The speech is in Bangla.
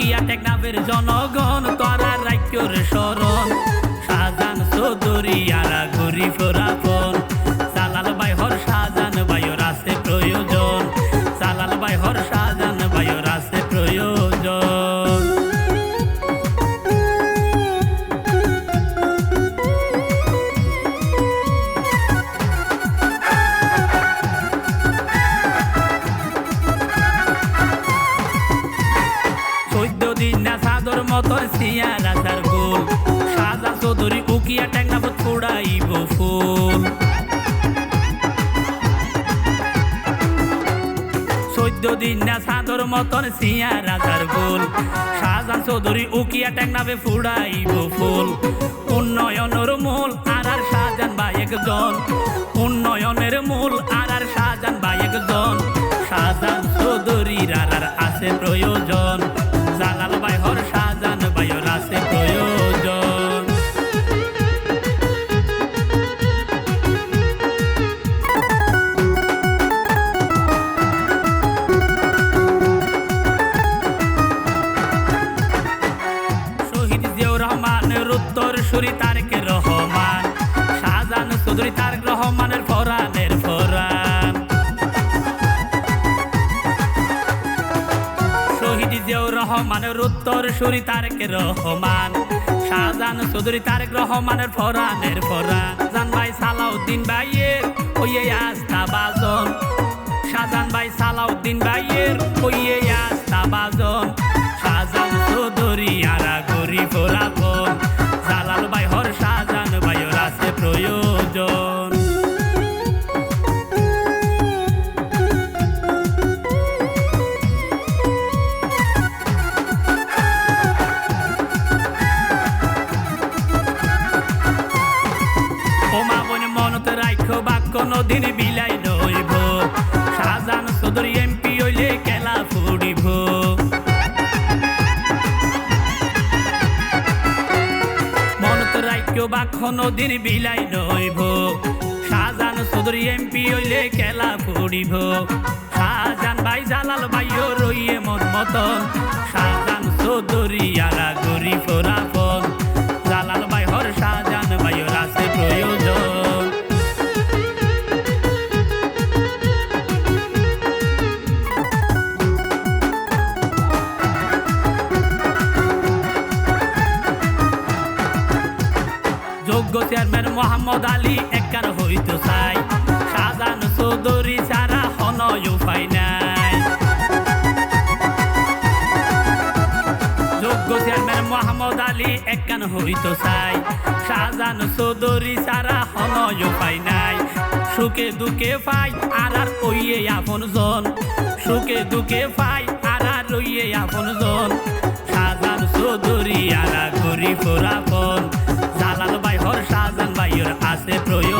উকিয়া টেকনাফের জনগণ তোরা রাজ্যর শরণ শাহজাহান চৌধুরী আরা ঘুরি ফোরাফন জালাল ভাই হর শাহজাহান ভাইয়ের আছে প্রয়োজন জালাল ভাই হর শাহজাহান ভাইয়ের আছে প্রয়োজন। সাদর মতন সিয়া রাজার গোল শাহজাহান চৌধুরী উকিয়া টেকনাফত ফুড়াইব ফুল 14 দিন না সাদর মতন সিয়া রাজার গোল শাহজাহান চৌধুরী উকিয়া টেকনাফে ফুড়াইব ফুল উন্নয়নের মূল আর শাহজাহান ভাই একজন উন্নয়নের মূল আর শাহজাহান ভাই একজন শাহজাহান চৌধুরীর আর আছে প্রয়োজন জালাল ভাই হর শাহজাহান ভাইয়ের আছে প্রয়োজন। শহীদ জিয়াউর রহমানের উত্তর সুরি তারেক রহমান শাহজাহান চৌধুরী তারেক রহমানের ফরানের ফরান শহীদ জিয়াউর রহমানের উত্তর সুরি তারেক রহমান শাহজাহান চৌধুরী তারেক রহমানের ফরানের ফরান জান ভাই সালাউদ্দিন ভাইয়ের ওইয়ে আস্থা বাজন শাহজাহান ভাই সালাউদ্দিন ভাইয়ের ওইয়ে আস্থা বাজন শাহজাহান চৌধুরী আরা গরি ফোরাফন জালাল ভাই হর শাহজাহান ভাইয়ের আছে প্রয়োজন। কোনদিন বিলাই নইব শাহজাহান চৌধুরী এমপি হইলে খেলা ফুড়িব মনত রাজ্য বা কোনদিন বিলাই নইব শাহজাহান চৌধুরী এমপি হইলে খেলা ফুড়িব শাহজাহান ভাই জালাল ভাইও রইয়ে মন মতন শাহজাহান চৌধুরী আরা গরি ফোরাফন জালাল ভাই হর শাহজাহান ভাইয়ের আছে প্রয়োজন। যোগ্য চেয়ারম্যান মোহাম্মদ আলী একার হইতো চাই শাহজাহান চৌধুরী ছাড়া হনয় উপায় নাই যোগ্য চেয়ারম্যান মোহাম্মদ আলী একান হইতো চাই শাহজাহান চৌধুরী ছাড়া হনয় উপায় নাই সুখে দুঃখে পাই আর ওইয়ে আপন জন সুখে দুঃখে পাই আর ওইয়ে আপন জন শাহজাহান চৌধুরী আরা ঘুরি ফোরাফন জালাল ভাই হর শাহজাহান ভাইয়ের আছে প্রয়োজন।